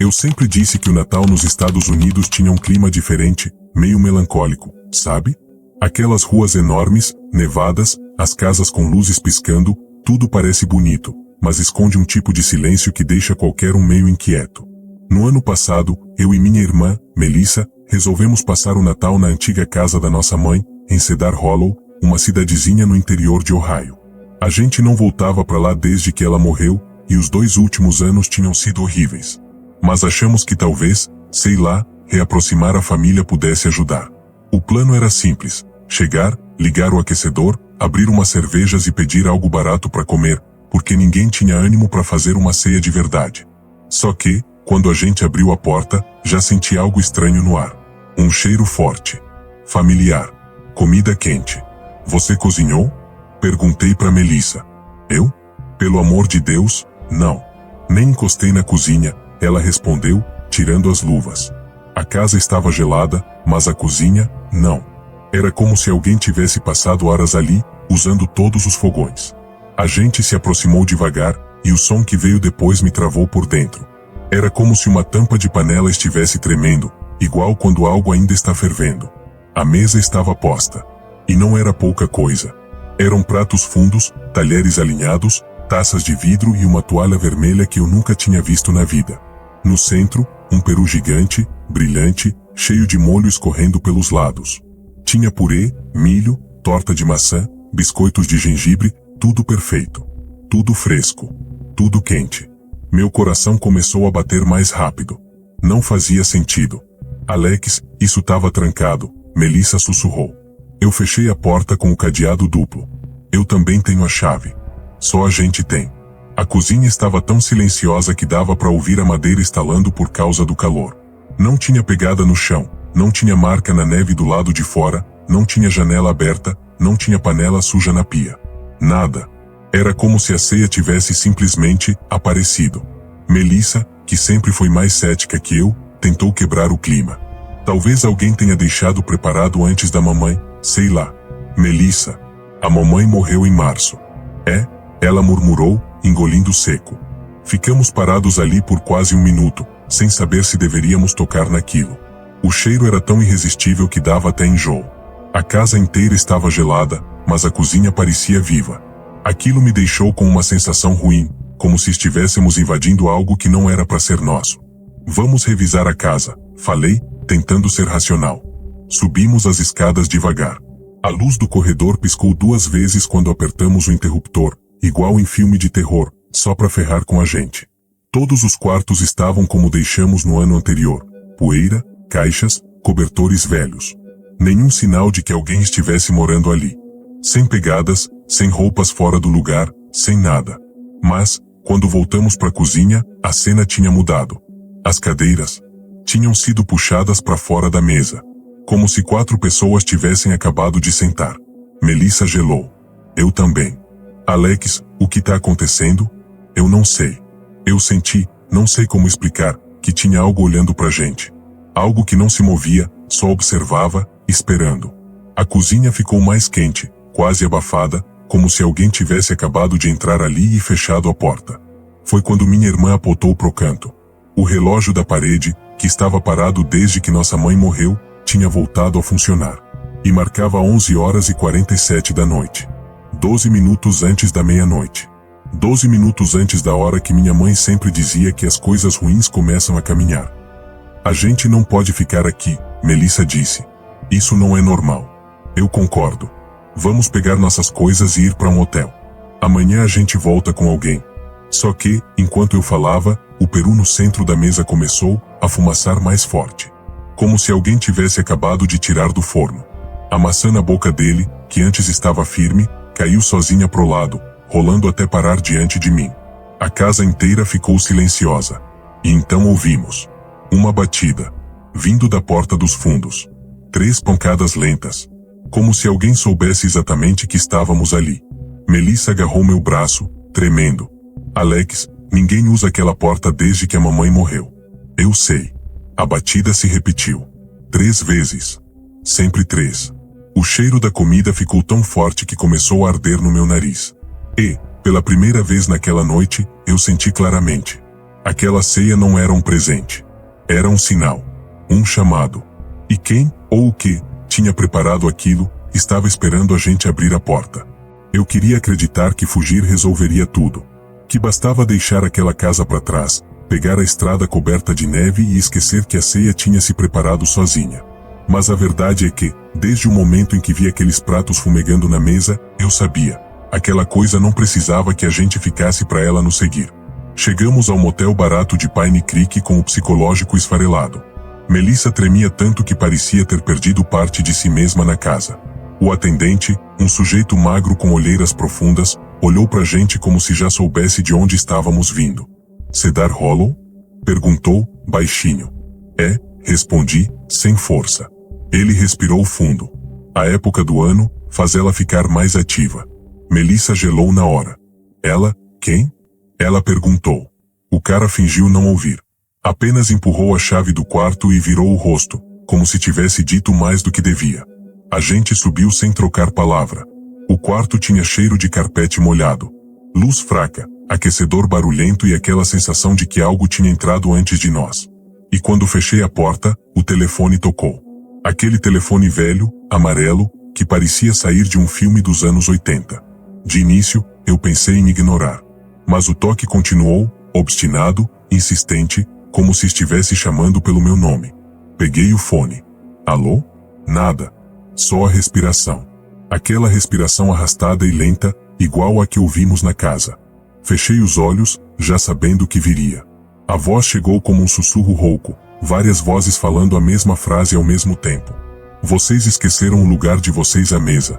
Eu sempre disse que o Natal nos Estados Unidos tinha um clima diferente, meio melancólico, sabe? Aquelas ruas enormes, nevadas, as casas com luzes piscando, tudo parece bonito, mas esconde um tipo de silêncio que deixa qualquer um meio inquieto. No ano passado, eu e minha irmã, Melissa, resolvemos passar o Natal na antiga casa da nossa mãe, em Cedar Hollow, uma cidadezinha no interior de Ohio. A gente não voltava para lá desde que ela morreu, e os 2 últimos anos tinham sido horríveis. Mas achamos que talvez, sei lá, reaproximar a família pudesse ajudar. O plano era simples: chegar, ligar o aquecedor, abrir umas cervejas e pedir algo barato para comer, porque ninguém tinha ânimo para fazer uma ceia de verdade. Só que, quando a gente abriu a porta, já senti algo estranho no ar. Um cheiro forte. Familiar. Comida quente. Você cozinhou? Perguntei para Melissa. Eu? Pelo amor de Deus, não. Nem encostei na cozinha, ela respondeu, tirando as luvas. A casa estava gelada, mas a cozinha, não. Era como se alguém tivesse passado horas ali, usando todos os fogões. A gente se aproximou devagar, e o som que veio depois me travou por dentro. Era como se uma tampa de panela estivesse tremendo, igual quando algo ainda está fervendo. A mesa estava posta. E não era pouca coisa. Eram pratos fundos, talheres alinhados, taças de vidro e uma toalha vermelha que eu nunca tinha visto na vida. No centro, um peru gigante, brilhante, cheio de molho escorrendo pelos lados. Tinha purê, milho, torta de maçã, biscoitos de gengibre, tudo perfeito. Tudo fresco. Tudo quente. Meu coração começou a bater mais rápido. Não fazia sentido. Alex, isso estava trancado, Melissa sussurrou. Eu fechei a porta com o cadeado duplo. Eu também tenho a chave. Só a gente tem. A cozinha estava tão silenciosa que dava para ouvir a madeira estalando por causa do calor. Não tinha pegada no chão, não tinha marca na neve do lado de fora, não tinha janela aberta, não tinha panela suja na pia. Nada. Era como se a ceia tivesse simplesmente aparecido. Melissa, que sempre foi mais cética que eu, tentou quebrar o clima. Talvez alguém tenha deixado preparado antes da mamãe, sei lá. Melissa, a mamãe morreu em março. É? Ela murmurou, engolindo seco. Ficamos parados ali por quase 1 minuto, sem saber se deveríamos tocar naquilo. O cheiro era tão irresistível que dava até enjoo. A casa inteira estava gelada, mas a cozinha parecia viva. Aquilo me deixou com uma sensação ruim, como se estivéssemos invadindo algo que não era para ser nosso. Vamos revisar a casa, falei, tentando ser racional. Subimos as escadas devagar. A luz do corredor piscou 2 vezes quando apertamos o interruptor, igual em filme de terror, só para ferrar com a gente. Todos os quartos estavam como deixamos no ano anterior: poeira, caixas, cobertores velhos. Nenhum sinal de que alguém estivesse morando ali. Sem pegadas, sem roupas fora do lugar, sem nada. Mas, quando voltamos para a cozinha, a cena tinha mudado. As cadeiras tinham sido puxadas para fora da mesa. Como se 4 pessoas tivessem acabado de sentar. Melissa gelou. Eu também. Alex, o que está acontecendo? Eu não sei. Eu senti, não sei como explicar, que tinha algo olhando pra gente. Algo que não se movia, só observava, esperando. A cozinha ficou mais quente, quase abafada, como se alguém tivesse acabado de entrar ali e fechado a porta. Foi quando minha irmã apontou pro canto. O relógio da parede, que estava parado desde que nossa mãe morreu, tinha voltado a funcionar. E marcava 11h47 da noite. 12 minutos antes da meia-noite. 12 minutos antes da hora que minha mãe sempre dizia que as coisas ruins começam a caminhar. A gente não pode ficar aqui, Melissa disse. Isso não é normal. Eu concordo. Vamos pegar nossas coisas e ir para um hotel. Amanhã a gente volta com alguém. Só que, enquanto eu falava, o peru no centro da mesa começou a fumaçar mais forte. Como se alguém tivesse acabado de tirar do forno. A maçã na boca dele, que antes estava firme, caiu sozinha pro lado, rolando até parar diante de mim. A casa inteira ficou silenciosa. E então ouvimos uma batida, vindo da porta dos fundos. 3 pancadas lentas. Como se alguém soubesse exatamente que estávamos ali. Melissa agarrou meu braço, tremendo. Alex, ninguém usa aquela porta desde que a mamãe morreu. Eu sei. A batida se repetiu. 3 vezes. Sempre 3. O cheiro da comida ficou tão forte que começou a arder no meu nariz. E, pela primeira vez naquela noite, eu senti claramente. Aquela ceia não era um presente. Era um sinal. Um chamado. E quem, ou o que, tinha preparado aquilo, estava esperando a gente abrir a porta. Eu queria acreditar que fugir resolveria tudo. Que bastava deixar aquela casa para trás, pegar a estrada coberta de neve e esquecer que a ceia tinha se preparado sozinha. Mas a verdade é que, desde o momento em que vi aqueles pratos fumegando na mesa, eu sabia. Aquela coisa não precisava que a gente ficasse para ela nos seguir. Chegamos ao motel barato de Pine Creek com o psicológico esfarelado. Melissa tremia tanto que parecia ter perdido parte de si mesma na casa. O atendente, um sujeito magro com olheiras profundas, olhou pra gente como se já soubesse de onde estávamos vindo. Cedar Hollow? Perguntou, baixinho. É, respondi, sem força. Ele respirou fundo. A época do ano faz ela ficar mais ativa. Melissa gelou na hora. Ela, quem? Ela perguntou. O cara fingiu não ouvir. Apenas empurrou a chave do quarto e virou o rosto, como se tivesse dito mais do que devia. A gente subiu sem trocar palavra. O quarto tinha cheiro de carpete molhado. Luz fraca, aquecedor barulhento e aquela sensação de que algo tinha entrado antes de nós. E quando fechei a porta, o telefone tocou. Aquele telefone velho, amarelo, que parecia sair de um filme dos anos 80. De início, eu pensei em ignorar. Mas o toque continuou, obstinado, insistente, como se estivesse chamando pelo meu nome. Peguei o fone. Alô? Nada. Só a respiração. Aquela respiração arrastada e lenta, igual a que ouvimos na casa. Fechei os olhos, já sabendo que viria. A voz chegou como um sussurro rouco, várias vozes falando a mesma frase ao mesmo tempo. Vocês esqueceram o lugar de vocês à mesa.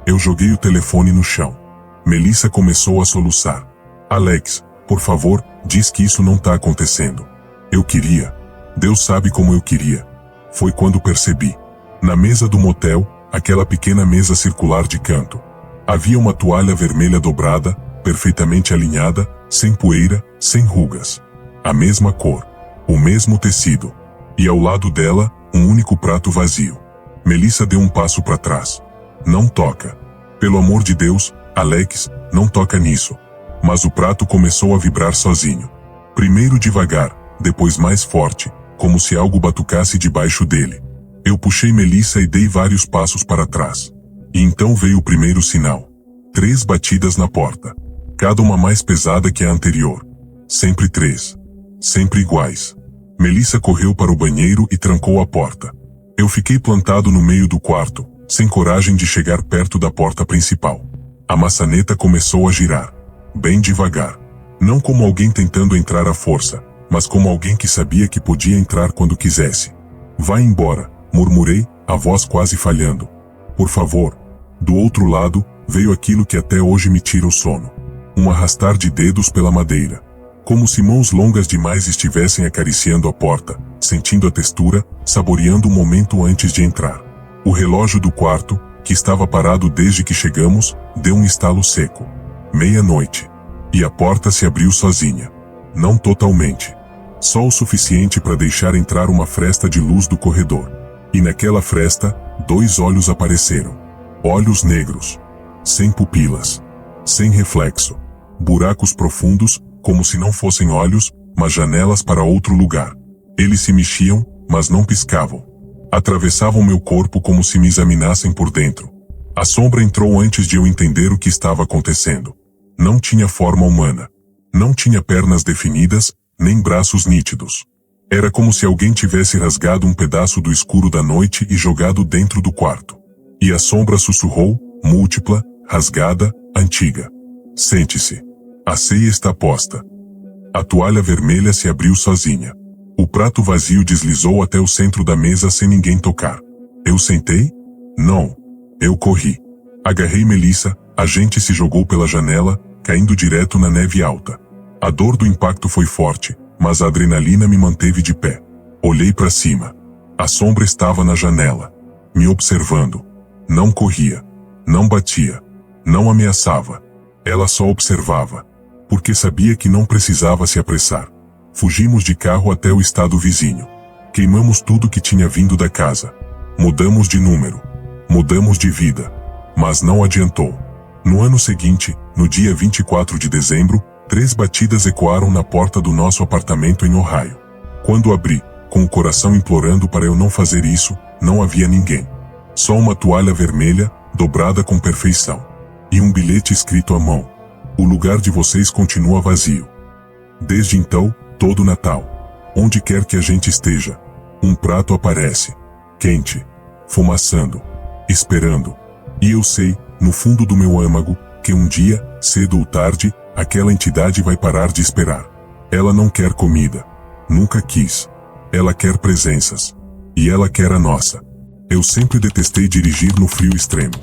Eu joguei o telefone no chão. Melissa começou a soluçar. Alex, por favor, diz que isso não tá acontecendo. Eu queria. Deus sabe como eu queria. Foi quando percebi. Na mesa do motel, aquela pequena mesa circular de canto. Havia uma toalha vermelha dobrada, perfeitamente alinhada, sem poeira, sem rugas. A mesma cor. O mesmo tecido. E ao lado dela, um único prato vazio. Melissa deu um passo para trás. Não toca. Pelo amor de Deus, Alex, não toca nisso. Mas o prato começou a vibrar sozinho. Primeiro devagar, depois mais forte, como se algo batucasse debaixo dele. Eu puxei Melissa e dei vários passos para trás. E então veio o primeiro sinal. 3 batidas na porta. Cada uma mais pesada que a anterior. Sempre 3. Sempre iguais. Melissa correu para o banheiro e trancou a porta. Eu fiquei plantado no meio do quarto, sem coragem de chegar perto da porta principal. A maçaneta começou a girar. Bem devagar. Não como alguém tentando entrar à força, mas como alguém que sabia que podia entrar quando quisesse. Vá embora, murmurei, a voz quase falhando. Por favor. Do outro lado, veio aquilo que até hoje me tira o sono. Um arrastar de dedos pela madeira. Como se mãos longas demais estivessem acariciando a porta, sentindo a textura, saboreando o momento antes de entrar. O relógio do quarto, que estava parado desde que chegamos, deu um estalo seco. 00:30. E a porta se abriu sozinha. Não totalmente. Só o suficiente para deixar entrar uma fresta de luz do corredor. E naquela fresta, 2 olhos apareceram. Olhos negros. Sem pupilas. Sem reflexo. Buracos profundos, como se não fossem olhos, mas janelas para outro lugar. Eles se mexiam, mas não piscavam. Atravessavam meu corpo como se me examinassem por dentro. A sombra entrou antes de eu entender o que estava acontecendo. Não tinha forma humana. Não tinha pernas definidas, nem braços nítidos. Era como se alguém tivesse rasgado um pedaço do escuro da noite e jogado dentro do quarto. E a sombra sussurrou, múltipla, rasgada, antiga. Sente-se. A ceia está posta. A toalha vermelha se abriu sozinha. O prato vazio deslizou até o centro da mesa sem ninguém tocar. Eu sentei? Não. Eu corri. Agarrei Melissa, a gente se jogou pela janela, caindo direto na neve alta. A dor do impacto foi forte, mas a adrenalina me manteve de pé. Olhei para cima. A sombra estava na janela, me observando. Não corria. Não batia. Não ameaçava. Ela só observava. Porque sabia que não precisava se apressar. Fugimos de carro até o estado vizinho. Queimamos tudo que tinha vindo da casa. Mudamos de número. Mudamos de vida. Mas não adiantou. No ano seguinte, no dia 24 de dezembro, 3 batidas ecoaram na porta do nosso apartamento em Ohio. Quando abri, com o coração implorando para eu não fazer isso, não havia ninguém. Só uma toalha vermelha, dobrada com perfeição. E um bilhete escrito à mão. O lugar de vocês continua vazio. Desde então, todo Natal. Onde quer que a gente esteja, um prato aparece. Quente. Fumaçando. Esperando. E eu sei, no fundo do meu âmago, que um dia, cedo ou tarde, aquela entidade vai parar de esperar. Ela não quer comida. Nunca quis. Ela quer presenças. E ela quer a nossa. Eu sempre detestei dirigir no frio extremo.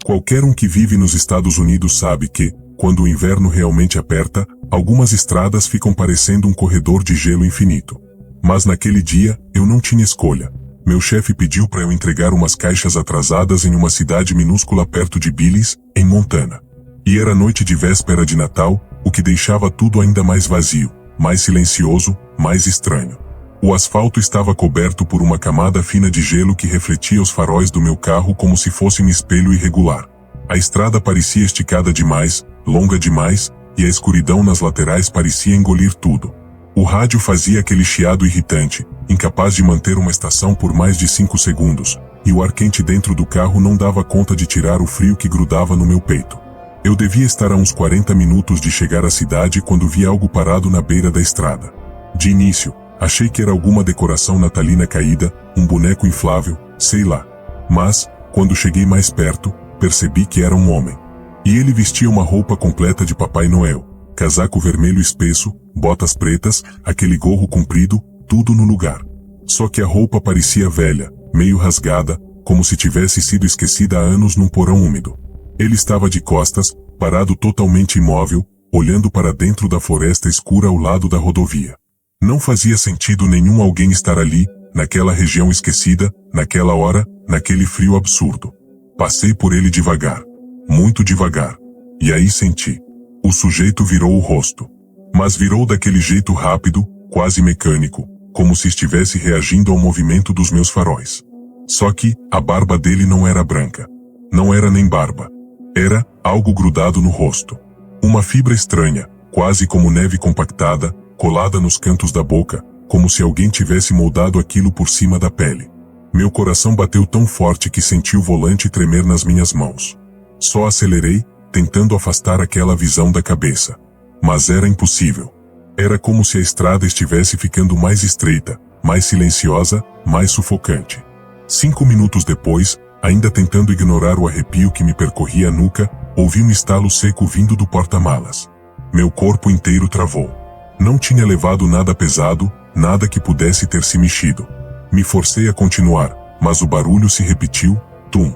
Qualquer um que vive nos Estados Unidos sabe que, quando o inverno realmente aperta, algumas estradas ficam parecendo um corredor de gelo infinito. Mas naquele dia, eu não tinha escolha. Meu chefe pediu para eu entregar umas caixas atrasadas em uma cidade minúscula perto de Billings, em Montana. E era noite de véspera de Natal, o que deixava tudo ainda mais vazio, mais silencioso, mais estranho. O asfalto estava coberto por uma camada fina de gelo que refletia os faróis do meu carro como se fosse um espelho irregular. A estrada parecia esticada demais, longa demais, e a escuridão nas laterais parecia engolir tudo. O rádio fazia aquele chiado irritante, incapaz de manter uma estação por mais de 5 segundos, e o ar quente dentro do carro não dava conta de tirar o frio que grudava no meu peito. Eu devia estar a uns 40 minutos de chegar à cidade quando vi algo parado na beira da estrada. De início, achei que era alguma decoração natalina caída, um boneco inflável, sei lá. Mas, quando cheguei mais perto, percebi que era um homem. E ele vestia uma roupa completa de Papai Noel, casaco vermelho espesso, botas pretas, aquele gorro comprido, tudo no lugar. Só que a roupa parecia velha, meio rasgada, como se tivesse sido esquecida há anos num porão úmido. Ele estava de costas, parado totalmente imóvel, olhando para dentro da floresta escura ao lado da rodovia. Não fazia sentido nenhum alguém estar ali, naquela região esquecida, naquela hora, naquele frio absurdo. Passei por ele devagar. Muito devagar. E aí senti. O sujeito virou o rosto. Mas virou daquele jeito rápido, quase mecânico, como se estivesse reagindo ao movimento dos meus faróis. Só que, a barba dele não era branca. Não era nem barba. Era algo grudado no rosto. Uma fibra estranha, quase como neve compactada, colada nos cantos da boca, como se alguém tivesse moldado aquilo por cima da pele. Meu coração bateu tão forte que senti o volante tremer nas minhas mãos. Só acelerei, tentando afastar aquela visão da cabeça. Mas era impossível. Era como se a estrada estivesse ficando mais estreita, mais silenciosa, mais sufocante. 5 minutos depois, ainda tentando ignorar o arrepio que me percorria a nuca, ouvi um estalo seco vindo do porta-malas. Meu corpo inteiro travou. Não tinha levado nada pesado, nada que pudesse ter se mexido. Me forcei a continuar, mas o barulho se repetiu, tum,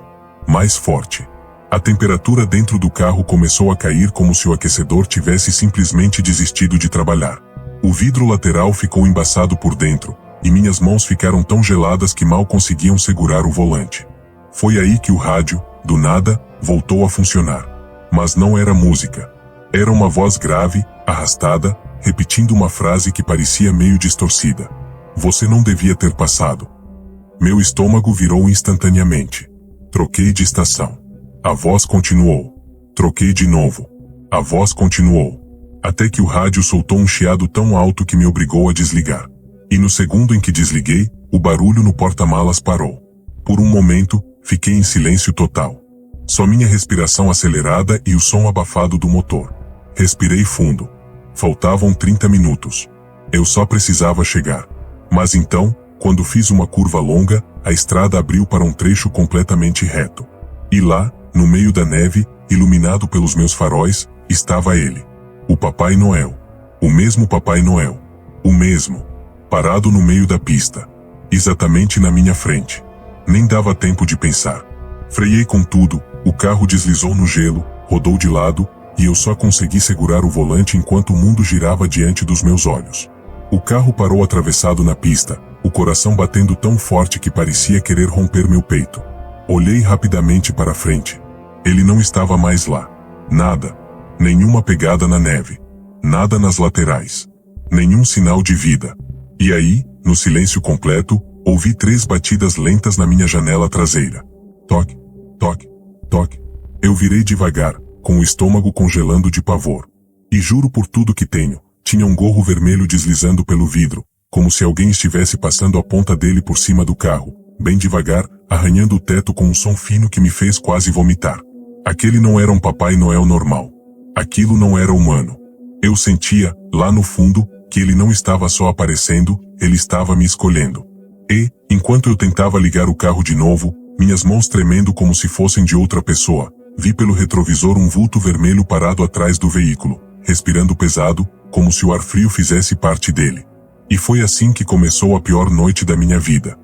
mais forte. A temperatura dentro do carro começou a cair como se o aquecedor tivesse simplesmente desistido de trabalhar. O vidro lateral ficou embaçado por dentro, e minhas mãos ficaram tão geladas que mal conseguiam segurar o volante. Foi aí que o rádio, do nada, voltou a funcionar. Mas não era música. Era uma voz grave, arrastada, repetindo uma frase que parecia meio distorcida. Você não devia ter passado. Meu estômago virou instantaneamente. Troquei de estação. A voz continuou. Troquei de novo. A voz continuou. Até que o rádio soltou um chiado tão alto que me obrigou a desligar. E no segundo em que desliguei, o barulho no porta-malas parou. Por um momento, fiquei em silêncio total. Só minha respiração acelerada e o som abafado do motor. Respirei fundo. Faltavam 30 minutos. Eu só precisava chegar. Mas então, quando fiz uma curva longa, a estrada abriu para um trecho completamente reto. E lá, no meio da neve, iluminado pelos meus faróis, estava ele. O Papai Noel. O mesmo Papai Noel. O mesmo. Parado no meio da pista. Exatamente na minha frente. Nem dava tempo de pensar. Freiei com tudo, o carro deslizou no gelo, rodou de lado, e eu só consegui segurar o volante enquanto o mundo girava diante dos meus olhos. O carro parou atravessado na pista, o coração batendo tão forte que parecia querer romper meu peito. Olhei rapidamente para frente. Ele não estava mais lá. Nada. Nenhuma pegada na neve. Nada nas laterais. Nenhum sinal de vida. E aí, no silêncio completo, ouvi 3 batidas lentas na minha janela traseira. Toque, toque, toque. Eu virei devagar, com o estômago congelando de pavor. E juro por tudo que tenho, tinha um gorro vermelho deslizando pelo vidro, como se alguém estivesse passando a ponta dele por cima do carro, bem devagar, arranhando o teto com um som fino que me fez quase vomitar. Aquele não era um Papai Noel normal. Aquilo não era humano. Eu sentia, lá no fundo, que ele não estava só aparecendo, ele estava me escolhendo. E, enquanto eu tentava ligar o carro de novo, minhas mãos tremendo como se fossem de outra pessoa, vi pelo retrovisor um vulto vermelho parado atrás do veículo, respirando pesado, como se o ar frio fizesse parte dele. E foi assim que começou a pior noite da minha vida.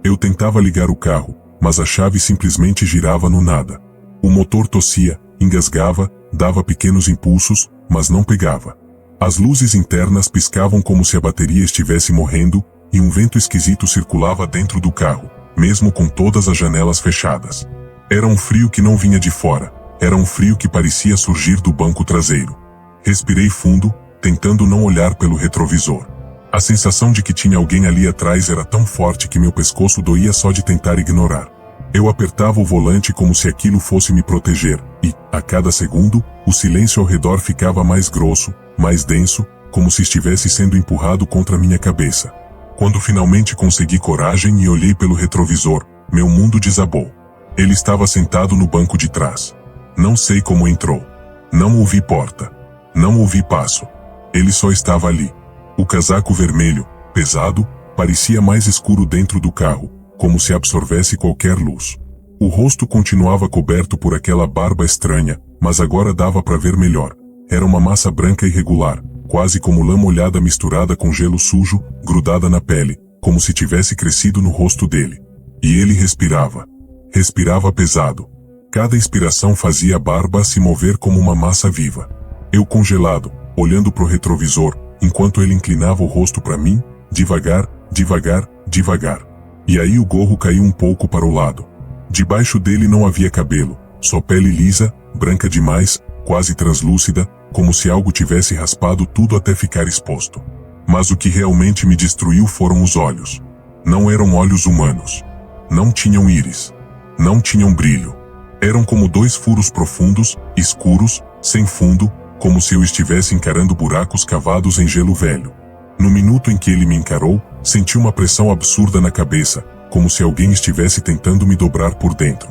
Eu tentava ligar o carro, mas a chave simplesmente girava no nada. O motor tossia, engasgava, dava pequenos impulsos, mas não pegava. As luzes internas piscavam como se a bateria estivesse morrendo, e um vento esquisito circulava dentro do carro, mesmo com todas as janelas fechadas. Era um frio que não vinha de fora, era um frio que parecia surgir do banco traseiro. Respirei fundo, tentando não olhar pelo retrovisor. A sensação de que tinha alguém ali atrás era tão forte que meu pescoço doía só de tentar ignorar. Eu apertava o volante como se aquilo fosse me proteger, e, a cada segundo, o silêncio ao redor ficava mais grosso, mais denso, como se estivesse sendo empurrado contra minha cabeça. Quando finalmente consegui coragem e olhei pelo retrovisor, meu mundo desabou. Ele estava sentado no banco de trás. Não sei como entrou. Não ouvi porta. Não ouvi passo. Ele só estava ali. O casaco vermelho, pesado, parecia mais escuro dentro do carro, como se absorvesse qualquer luz. O rosto continuava coberto por aquela barba estranha, mas agora dava para ver melhor. Era uma massa branca irregular, quase como lã molhada misturada com gelo sujo, grudada na pele, como se tivesse crescido no rosto dele. E ele respirava. Respirava pesado. Cada inspiração fazia a barba se mover como uma massa viva. Eu congelado, olhando pro retrovisor, enquanto ele inclinava o rosto para mim, devagar, devagar, devagar. E aí o gorro caiu um pouco para o lado. Debaixo dele não havia cabelo, só pele lisa, branca demais, quase translúcida, como se algo tivesse raspado tudo até ficar exposto. Mas o que realmente me destruiu foram os olhos. Não eram olhos humanos. Não tinham íris. Não tinham brilho. Eram como dois furos profundos, escuros, sem fundo, como se eu estivesse encarando buracos cavados em gelo velho. No minuto em que ele me encarou, senti uma pressão absurda na cabeça, como se alguém estivesse tentando me dobrar por dentro.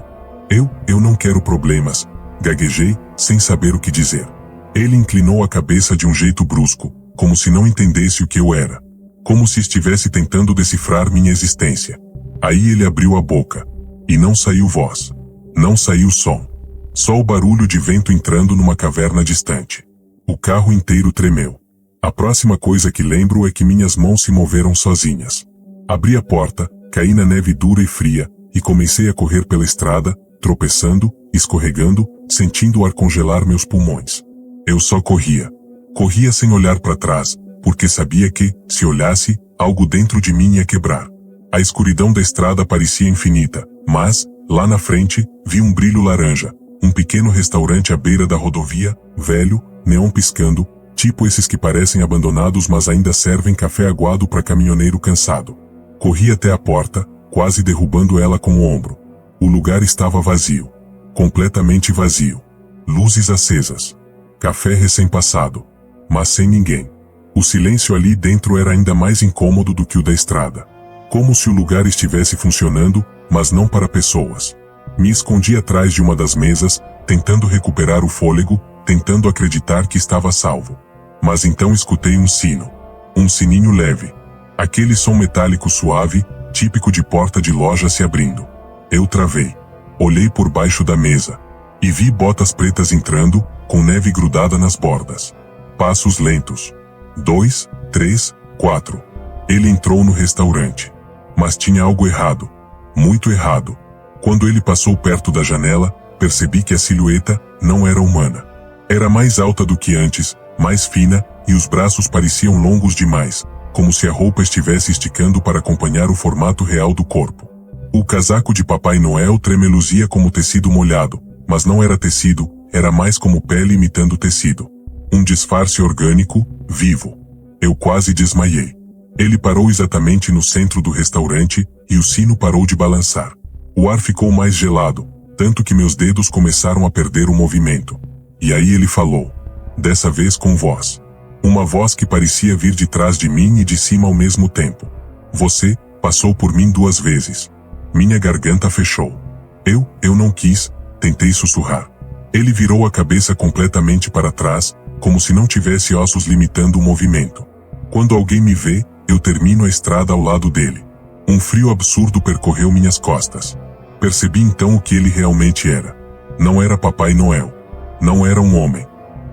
Eu não quero problemas, gaguejei, sem saber o que dizer. Ele inclinou a cabeça de um jeito brusco, como se não entendesse o que eu era. Como se estivesse tentando decifrar minha existência. Aí ele abriu a boca. E não saiu voz. Não saiu som. Só o barulho de vento entrando numa caverna distante. O carro inteiro tremeu. A próxima coisa que lembro é que minhas mãos se moveram sozinhas. Abri a porta, caí na neve dura e fria, e comecei a correr pela estrada, tropeçando, escorregando, sentindo o ar congelar meus pulmões. Eu só corria. Corria sem olhar para trás, porque sabia que, se olhasse, algo dentro de mim ia quebrar. A escuridão da estrada parecia infinita, mas, lá na frente, vi um brilho laranja, um pequeno restaurante à beira da rodovia, velho, neon piscando, tipo esses que parecem abandonados mas ainda servem café aguado para caminhoneiro cansado. Corri até a porta, quase derrubando ela com o ombro. O lugar estava vazio. Completamente vazio. Luzes acesas. Café recém-passado. Mas sem ninguém. O silêncio ali dentro era ainda mais incômodo do que o da estrada. Como se o lugar estivesse funcionando, mas não para pessoas. Me escondi atrás de uma das mesas, tentando recuperar o fôlego, tentando acreditar que estava salvo. Mas então escutei um sino. Um sininho leve. Aquele som metálico suave, típico de porta de loja se abrindo. Eu travei. Olhei por baixo da mesa. E vi botas pretas entrando, com neve grudada nas bordas. Passos lentos. 2, 3, 4. Ele entrou no restaurante. Mas tinha algo errado. Muito errado. Quando ele passou perto da janela, percebi que a silhueta não era humana. Era mais alta do que antes, mais fina, e os braços pareciam longos demais, como se a roupa estivesse esticando para acompanhar o formato real do corpo. O casaco de Papai Noel tremeluzia como tecido molhado, mas não era tecido, era mais como pele imitando tecido. Um disfarce orgânico, vivo. Eu quase desmaiei. Ele parou exatamente no centro do restaurante, e o sino parou de balançar. O ar ficou mais gelado, tanto que meus dedos começaram a perder o movimento. E aí ele falou. dessa vez com voz. Uma voz que parecia vir de trás de mim e de cima ao mesmo tempo. Você passou por mim 2 vezes. Minha garganta fechou. Eu não quis, tentei sussurrar. Ele virou a cabeça completamente para trás, como se não tivesse ossos limitando o movimento. Quando alguém me vê, eu termino a estrada ao lado dele. Um frio absurdo percorreu minhas costas. Percebi então o que ele realmente era. Não era Papai Noel. Não era um homem.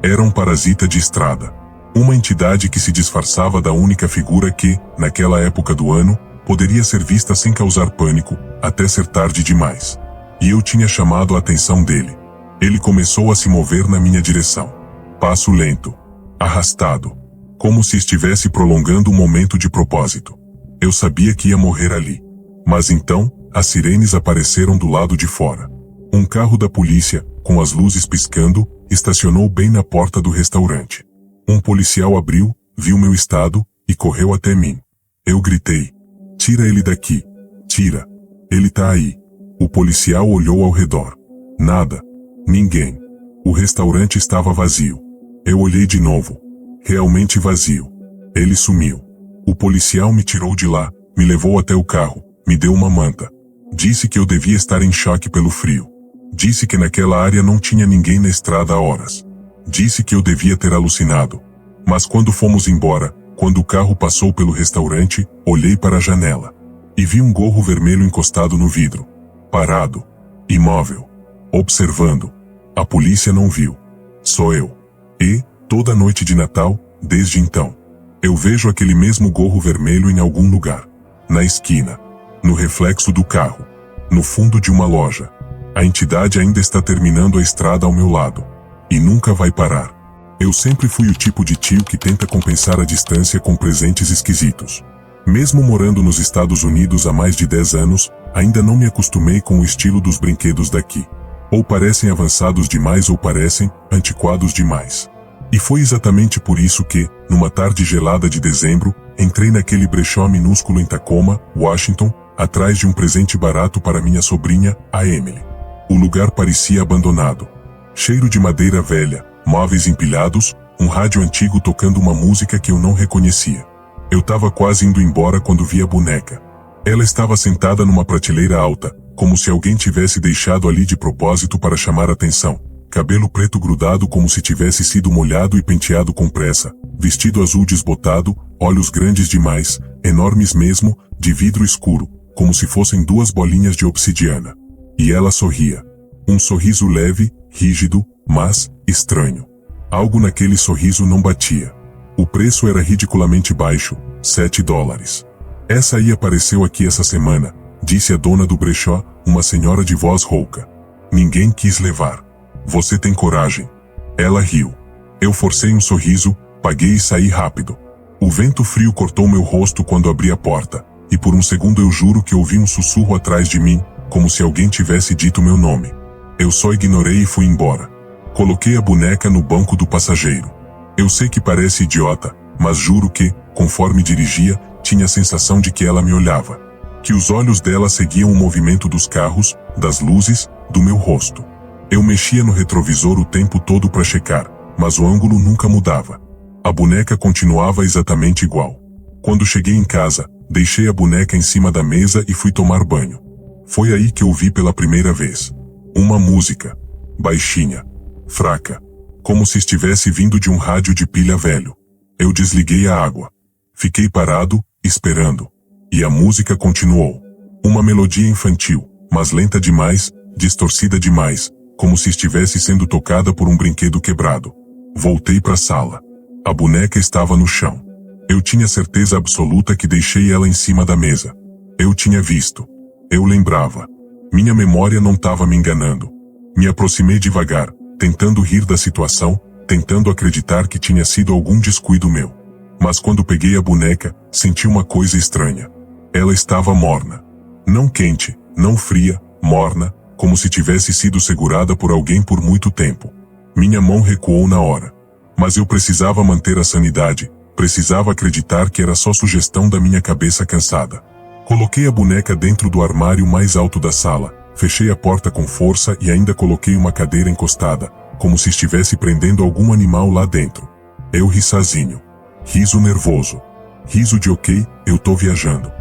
Era um parasita de estrada. Uma entidade que se disfarçava da única figura que, naquela época do ano, poderia ser vista sem causar pânico, até ser tarde demais. E eu tinha chamado a atenção dele. Ele começou a se mover na minha direção. Passo lento. Arrastado. Como se estivesse prolongando um momento de propósito. Eu sabia que ia morrer ali. Mas então, as sirenes apareceram do lado de fora. Um carro da polícia, com as luzes piscando, estacionou bem na porta do restaurante. Um policial abriu, viu meu estado, e correu até mim. Eu gritei. Tira ele daqui. Tira. Ele tá aí. O policial olhou ao redor. Nada. Ninguém. O restaurante estava vazio. Eu olhei de novo. Realmente vazio. Ele sumiu. O policial me tirou de lá, me levou até o carro, me deu uma manta. Disse que eu devia estar em choque pelo frio. Disse que naquela área não tinha ninguém na estrada há horas. Disse que eu devia ter alucinado. Mas quando fomos embora, quando o carro passou pelo restaurante, olhei para a janela. E vi um gorro vermelho encostado no vidro. Parado. Imóvel. Observando. A polícia não viu. Só eu. E, toda noite de Natal, desde então, eu vejo aquele mesmo gorro vermelho em algum lugar. Na esquina. No reflexo do carro. No fundo de uma loja. A entidade ainda está terminando a estrada ao meu lado. E nunca vai parar. Eu sempre fui o tipo de tio que tenta compensar a distância com presentes esquisitos. Mesmo morando nos Estados Unidos há mais de 10 anos, ainda não me acostumei com o estilo dos brinquedos daqui. Ou parecem avançados demais ou parecem antiquados demais. E foi exatamente por isso que, numa tarde gelada de dezembro, entrei naquele brechó minúsculo em Tacoma, Washington, atrás de um presente barato para minha sobrinha, a Emily. O lugar parecia abandonado. Cheiro de madeira velha, móveis empilhados, um rádio antigo tocando uma música que eu não reconhecia. Eu estava quase indo embora quando vi a boneca. Ela estava sentada numa prateleira alta, como se alguém tivesse deixado ali de propósito para chamar atenção. Cabelo preto grudado como se tivesse sido molhado e penteado com pressa, vestido azul desbotado, olhos grandes demais, enormes mesmo, de vidro escuro, como se fossem 2 bolinhas de obsidiana. E ela sorria. Um sorriso leve, rígido, mas estranho. Algo naquele sorriso não batia. O preço era ridiculamente baixo, $7. Essa aí apareceu aqui essa semana, disse a dona do brechó, uma senhora de voz rouca. Ninguém quis levar. Você tem coragem. Ela riu. Eu forcei um sorriso, paguei e saí rápido. O vento frio cortou meu rosto quando abri a porta, e por um segundo eu juro que ouvi um sussurro atrás de mim, como se alguém tivesse dito meu nome. Eu só ignorei e fui embora. Coloquei a boneca no banco do passageiro. Eu sei que parece idiota, mas juro que, conforme dirigia, tinha a sensação de que ela me olhava. Que os olhos dela seguiam o movimento dos carros, das luzes, do meu rosto. Eu mexia no retrovisor o tempo todo para checar, mas o ângulo nunca mudava. A boneca continuava exatamente igual. Quando cheguei em casa, deixei a boneca em cima da mesa e fui tomar banho. Foi aí que ouvi pela primeira vez. Uma música. Baixinha. Fraca. Como se estivesse vindo de um rádio de pilha velho. Eu desliguei a água. Fiquei parado, esperando. E a música continuou. Uma melodia infantil, mas lenta demais, distorcida demais, como se estivesse sendo tocada por um brinquedo quebrado. Voltei para a sala. A boneca estava no chão. Eu tinha certeza absoluta que deixei ela em cima da mesa. Eu tinha visto. Eu lembrava. Minha memória não estava me enganando. Me aproximei devagar, tentando rir da situação, tentando acreditar que tinha sido algum descuido meu. Mas quando peguei a boneca, senti uma coisa estranha. Ela estava morna. Não quente, não fria, morna, como se tivesse sido segurada por alguém por muito tempo. Minha mão recuou na hora. Mas eu precisava manter a sanidade, precisava acreditar que era só sugestão da minha cabeça cansada. Coloquei a boneca dentro do armário mais alto da sala, fechei a porta com força e ainda coloquei uma cadeira encostada, como se estivesse prendendo algum animal lá dentro. Eu ri sozinho. Riso nervoso. Riso de ok, eu tô viajando.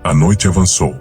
A noite avançou.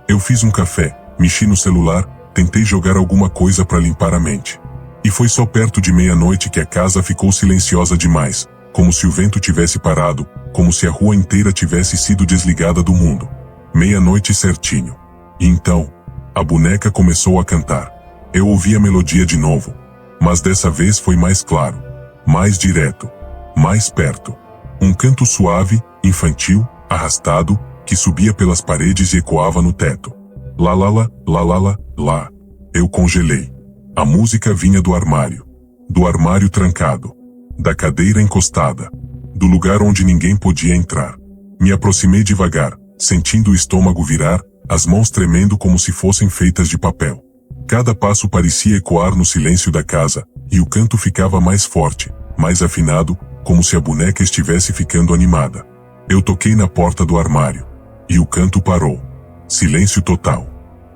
Eu fiz um café, mexi no celular, tentei jogar alguma coisa para limpar a mente. E foi só perto de meia-noite que a casa ficou silenciosa demais, como se o vento tivesse parado, como se a rua inteira tivesse sido desligada do mundo. Meia-noite certinho. E então, a boneca começou a cantar. Eu ouvi a melodia de novo, mas dessa vez foi mais claro, mais direto, mais perto. Um canto suave, infantil, arrastado, que subia pelas paredes e ecoava no teto. Lá lá lá, lá lá lá, lá. Eu congelei. A música vinha do armário. Do armário trancado. Da cadeira encostada. Do lugar onde ninguém podia entrar. Me aproximei devagar, sentindo o estômago virar, as mãos tremendo como se fossem feitas de papel. Cada passo parecia ecoar no silêncio da casa, e o canto ficava mais forte, mais afinado, como se a boneca estivesse ficando animada. Eu toquei na porta do armário. E o canto parou. Silêncio total.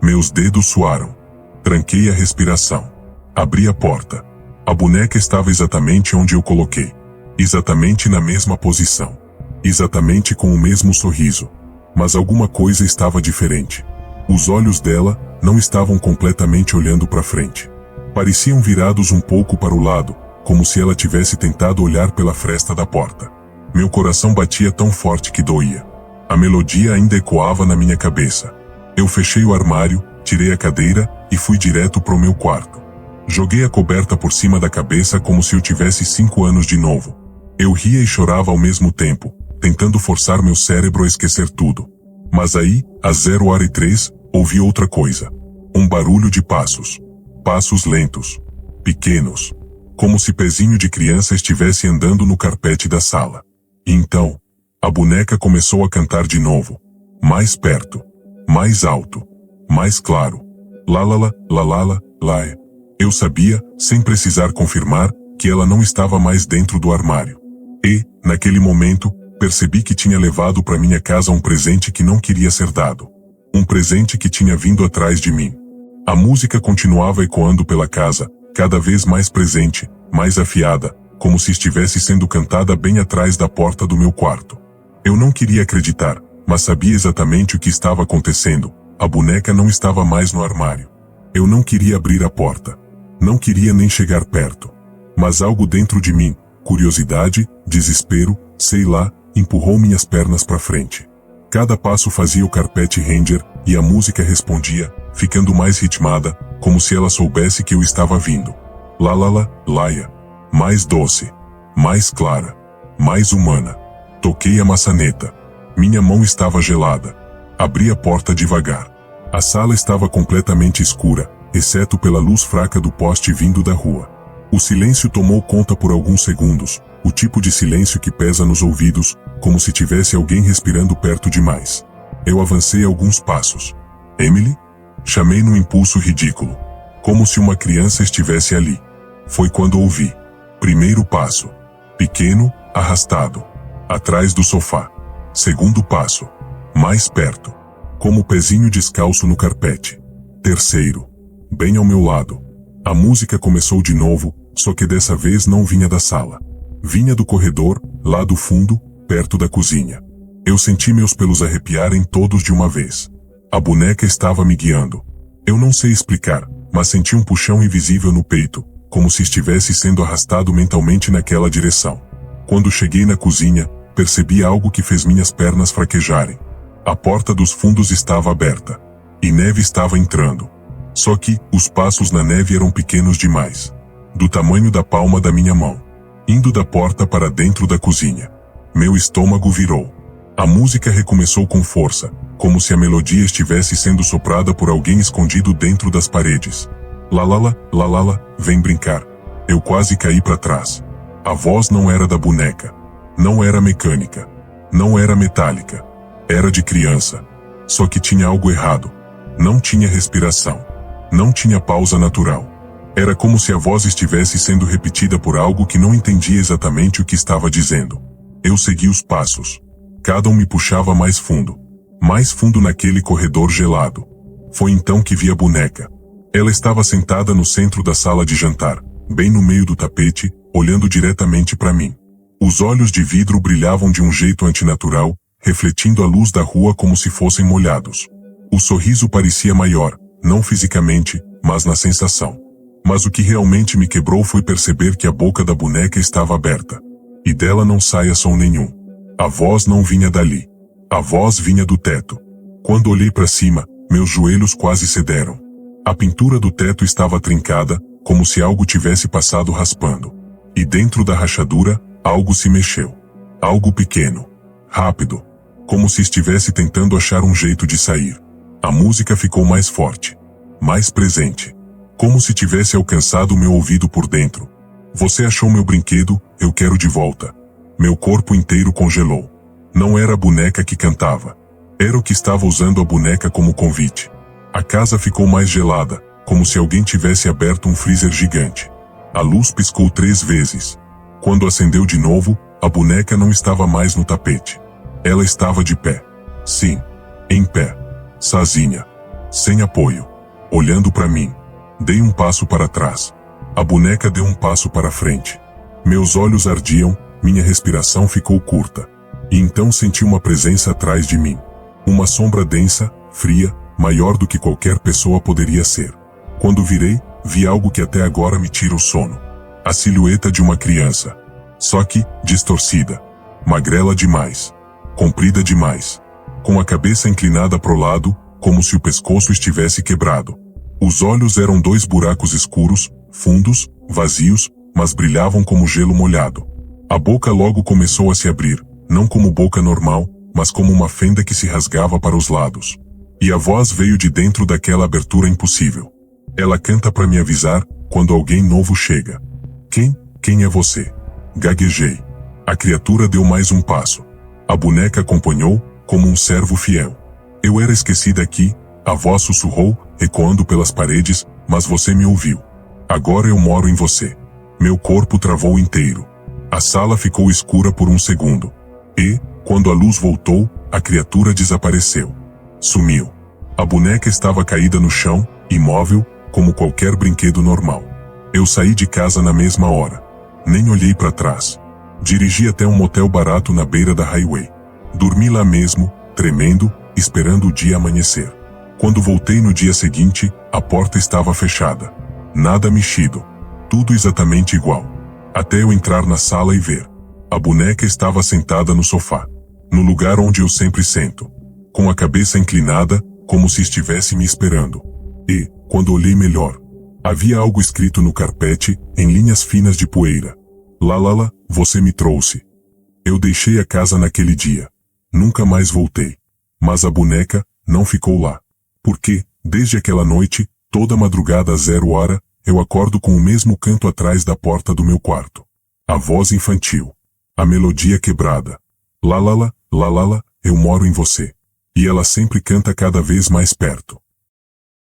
Meus dedos suaram. Tranquei a respiração. Abri a porta. A boneca estava exatamente onde eu coloquei. Exatamente na mesma posição. Exatamente com o mesmo sorriso. Mas alguma coisa estava diferente. Os olhos dela não estavam completamente olhando para frente. Pareciam virados um pouco para o lado, como se ela tivesse tentado olhar pela fresta da porta. Meu coração batia tão forte que doía. A melodia ainda ecoava na minha cabeça. Eu fechei o armário, tirei a cadeira e fui direto pro meu quarto. Joguei a coberta por cima da cabeça como se eu tivesse 5 anos de novo. Eu ria e chorava ao mesmo tempo, tentando forçar meu cérebro a esquecer tudo. Mas aí, às 0h03, ouvi outra coisa. Um barulho de passos. Passos lentos. Pequenos. Como se pezinho de criança estivesse andando no carpete da sala. E então, a boneca começou a cantar de novo. Mais perto. Mais alto. Mais claro. Lá lá lá, lá lá lá, lá. Eu sabia, sem precisar confirmar, que ela não estava mais dentro do armário. E, naquele momento, percebi que tinha levado para minha casa um presente que não queria ser dado. Um presente que tinha vindo atrás de mim. A música continuava ecoando pela casa, cada vez mais presente, mais afiada, como se estivesse sendo cantada bem atrás da porta do meu quarto. Eu não queria acreditar, mas sabia exatamente o que estava acontecendo. A boneca não estava mais no armário. Eu não queria abrir a porta. Não queria nem chegar perto. Mas algo dentro de mim, curiosidade, desespero, sei lá, empurrou minhas pernas para frente. Cada passo fazia o carpete ranger, e a música respondia, ficando mais ritmada, como se ela soubesse que eu estava vindo. Lá lá lá, laia. Mais doce. Mais clara. Mais humana. Toquei a maçaneta. Minha mão estava gelada. Abri a porta devagar. A sala estava completamente escura, exceto pela luz fraca do poste vindo da rua. O silêncio tomou conta por alguns segundos, o tipo de silêncio que pesa nos ouvidos, como se tivesse alguém respirando perto demais. Eu avancei alguns passos. Emily? Chamei num impulso ridículo. Como se uma criança estivesse ali. Foi quando ouvi. Primeiro passo. Pequeno, arrastado. Atrás do sofá. Segundo passo. Mais perto. Como o pezinho descalço no carpete. Terceiro. Bem ao meu lado. A música começou de novo, só que dessa vez não vinha da sala. Vinha do corredor, lá do fundo, perto da cozinha. Eu senti meus pelos arrepiarem todos de uma vez. A boneca estava me guiando. Eu não sei explicar, mas senti um puxão invisível no peito, como se estivesse sendo arrastado mentalmente naquela direção. Quando cheguei na cozinha, percebi algo que fez minhas pernas fraquejarem. A porta dos fundos estava aberta. E neve estava entrando. Só que, os passos na neve eram pequenos demais. Do tamanho da palma da minha mão. Indo da porta para dentro da cozinha. Meu estômago virou. A música recomeçou com força, como se a melodia estivesse sendo soprada por alguém escondido dentro das paredes. Lá lá lá, lá lá lá, vem brincar. Eu quase caí para trás. A voz não era da boneca. Não era mecânica. Não era metálica. Era de criança. Só que tinha algo errado. Não tinha respiração. Não tinha pausa natural. Era como se a voz estivesse sendo repetida por algo que não entendia exatamente o que estava dizendo. Eu segui os passos. Cada um me puxava mais fundo naquele corredor gelado. Foi então que vi a boneca. Ela estava sentada no centro da sala de jantar, bem no meio do tapete, olhando diretamente para mim. Os olhos de vidro brilhavam de um jeito antinatural, refletindo a luz da rua como se fossem molhados. O sorriso parecia maior, não fisicamente, mas na sensação. Mas o que realmente me quebrou foi perceber que a boca da boneca estava aberta. E dela não saía som nenhum. A voz não vinha dali. A voz vinha do teto. Quando olhei para cima, meus joelhos quase cederam. A pintura do teto estava trincada, como se algo tivesse passado raspando. E dentro da rachadura, algo se mexeu. Algo pequeno. Rápido. Como se estivesse tentando achar um jeito de sair. A música ficou mais forte. Mais presente. Como se tivesse alcançado meu ouvido por dentro. Você achou meu brinquedo, eu quero de volta. Meu corpo inteiro congelou. Não era a boneca que cantava. Era o que estava usando a boneca como convite. A casa ficou mais gelada, como se alguém tivesse aberto um freezer gigante. A luz piscou 3 vezes. Quando acendeu de novo, a boneca não estava mais no tapete. Ela estava de pé. Sim, em pé. Sozinha. Sem apoio. Olhando para mim. Dei um passo para trás. A boneca deu um passo para frente. Meus olhos ardiam, minha respiração ficou curta. E então senti uma presença atrás de mim. Uma sombra densa, fria, maior do que qualquer pessoa poderia ser. Quando virei, vi algo que até agora me tira o sono. A silhueta de uma criança. Só que, distorcida. Magrela demais. Comprida demais. Com a cabeça inclinada pro lado, como se o pescoço estivesse quebrado. Os olhos eram 2 buracos escuros, fundos, vazios, mas brilhavam como gelo molhado. A boca logo começou a se abrir, não como boca normal, mas como uma fenda que se rasgava para os lados. E a voz veio de dentro daquela abertura impossível. Ela canta para me avisar, quando alguém novo chega. Quem é você? Gaguejei. A criatura deu mais um passo. A boneca acompanhou, como um servo fiel. Eu era esquecida aqui, a voz sussurrou, ecoando pelas paredes, mas você me ouviu. Agora eu moro em você. Meu corpo travou inteiro. A sala ficou escura por um segundo. E, quando a luz voltou, a criatura desapareceu. Sumiu. A boneca estava caída no chão, imóvel, como qualquer brinquedo normal. Eu saí de casa na mesma hora. Nem olhei para trás. Dirigi até um motel barato na beira da highway. Dormi lá mesmo, tremendo, esperando o dia amanhecer. Quando voltei no dia seguinte, a porta estava fechada. Nada mexido. Tudo exatamente igual. Até eu entrar na sala e ver. A boneca estava sentada no sofá. No lugar onde eu sempre sento. Com a cabeça inclinada, como se estivesse me esperando. E, quando olhei melhor, havia algo escrito no carpete, em linhas finas de poeira. Lalala, você me trouxe. Eu deixei a casa naquele dia. Nunca mais voltei. Mas a boneca não ficou lá. Porque, desde aquela noite, toda madrugada a 0 hora, eu acordo com o mesmo canto atrás da porta do meu quarto. A voz infantil. A melodia quebrada. Lalala, lalala, eu moro em você. E ela sempre canta cada vez mais perto.